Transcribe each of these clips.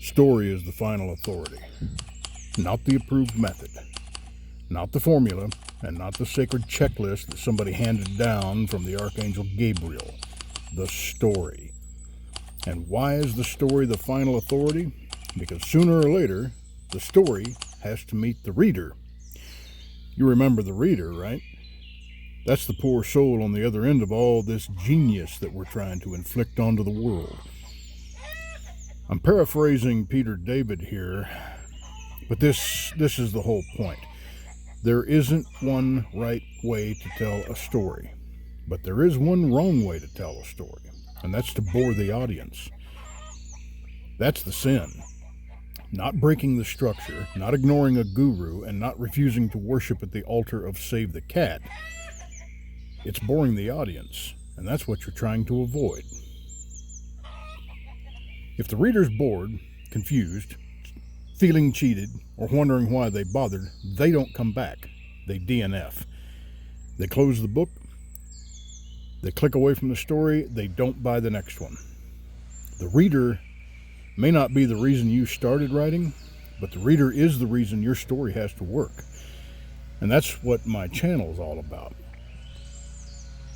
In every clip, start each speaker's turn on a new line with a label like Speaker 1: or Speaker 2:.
Speaker 1: Story is the final authority, not the approved method, not the formula, and not the sacred checklist that somebody handed down from the Archangel Gabriel. The story. And why is the story the final authority? Because sooner or later, the story has to meet the reader. You remember the reader, right? That's the poor soul on the other end of all this genius that we're trying to inflict onto the world. I'm paraphrasing Peter David here, but this is the whole point. There isn't one right way to tell a story, but there is one wrong way to tell a story, and that's to bore the audience. That's the sin. Not breaking the structure, not ignoring a guru, and not refusing to worship at the altar of Save the Cat. It's boring the audience, and that's what you're trying to avoid. If the reader's bored, confused, feeling cheated, or wondering why they bothered, they don't come back. They DNF. They close the book. They click away from the story. They don't buy the next one. The reader may not be the reason you started writing, but the reader is the reason your story has to work. And that's what my channel is all about.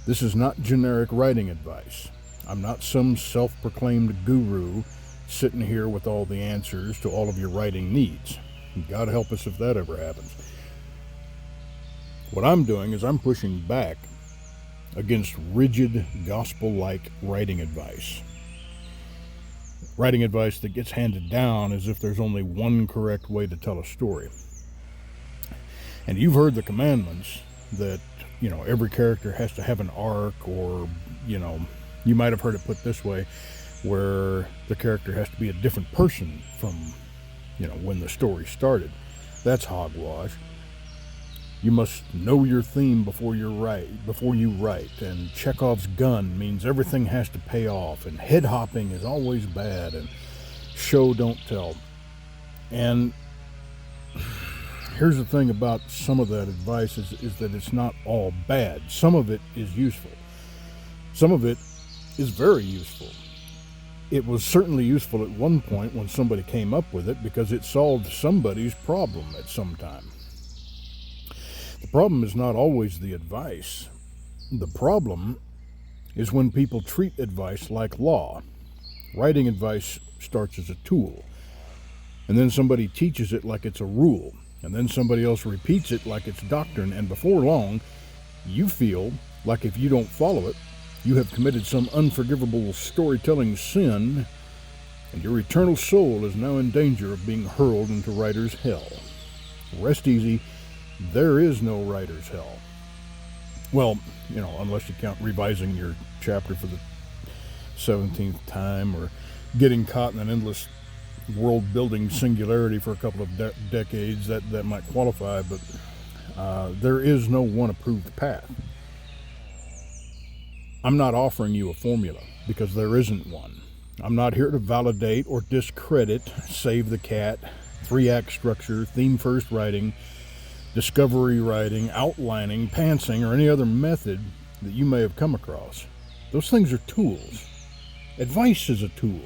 Speaker 1: This is not generic writing advice. I'm not some self-proclaimed guru sitting here with all the answers to all of your writing needs. God help us if that ever happens. What I'm doing is I'm pushing back against rigid, gospel-like writing advice. Writing advice that gets handed down as if there's only one correct way to tell a story. And you've heard the commandments that, every character has to have an arc, or, you might have heard it put this way, where the character has to be a different person from, when the story started. That's hogwash. You must know your theme before you write, and Chekhov's gun means everything has to pay off, and head hopping is always bad, and show don't tell. And here's the thing about some of that advice is that it's not all bad. Some of it is useful. Some of it is very useful. It was certainly useful at one point when somebody came up with it because it solved somebody's problem at some time. The problem is not always the advice. The problem is when people treat advice like law. Writing advice starts as a tool, and then somebody teaches it like it's a rule, and then somebody else repeats it like it's doctrine, and before long, you feel like if you don't follow it, you have committed some unforgivable storytelling sin, and your eternal soul is now in danger of being hurled into writer's hell. Rest easy, there is no writer's hell. Well, unless you count revising your chapter for the 17th time, or getting caught in an endless world-building singularity for a couple of decades, that might qualify, but there is no one approved path. I'm not offering you a formula, because there isn't one. I'm not here to validate or discredit Save the Cat, 3-act structure, theme-first writing, discovery writing, outlining, pantsing, or any other method that you may have come across. Those things are tools. Advice is a tool.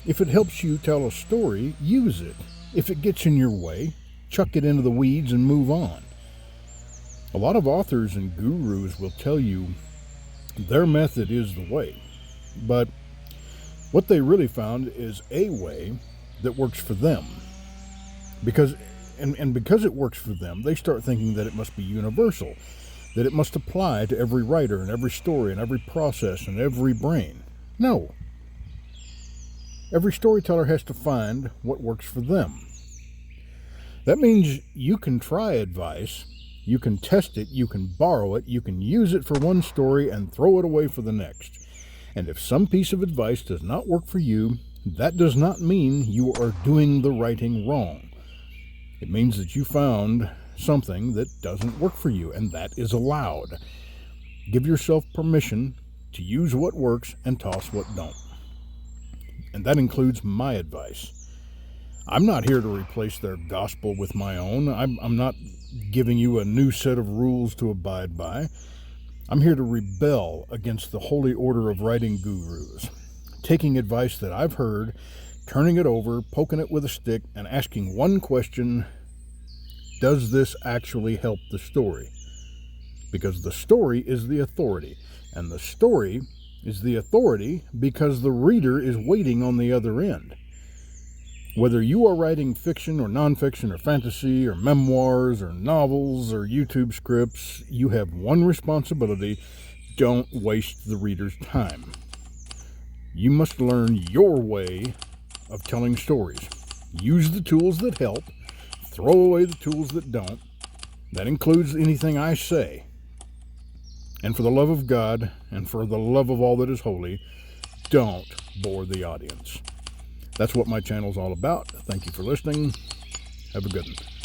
Speaker 1: If it helps you tell a story, use it. If it gets in your way, chuck it into the weeds and move on. A lot of authors and gurus will tell you their method is the way, but what they really found is a way that works for them. Because it works for them, they start thinking that it must be universal, that it must apply to every writer and every story and every process and every brain. No. Every storyteller has to find what works for them. That means you can try advice, you can test it, you can borrow it, you can use it for one story and throw it away for the next. And if some piece of advice does not work for you, that does not mean you are doing the writing wrong. It means that you found something that doesn't work for you, and that is allowed. Give yourself permission to use what works and toss what don't. And that includes my advice. I'm not here to replace their gospel with my own. I'm not giving you a new set of rules to abide by. I'm here to rebel against the holy order of writing gurus, taking advice that I've heard, turning it over, poking it with a stick, and asking one question: does this actually help the story? Because the story is the authority, and the story is the authority because the reader is waiting on the other end. Whether you are writing fiction or nonfiction or fantasy or memoirs or novels or YouTube scripts, you have one responsibility: don't waste the reader's time. You must learn your way of telling stories. Use the tools that help, throw away the tools that don't. That includes anything I say. And for the love of God and for the love of all that is holy, don't bore the audience. That's what my channel's all about. Thank you for listening. Have a good one.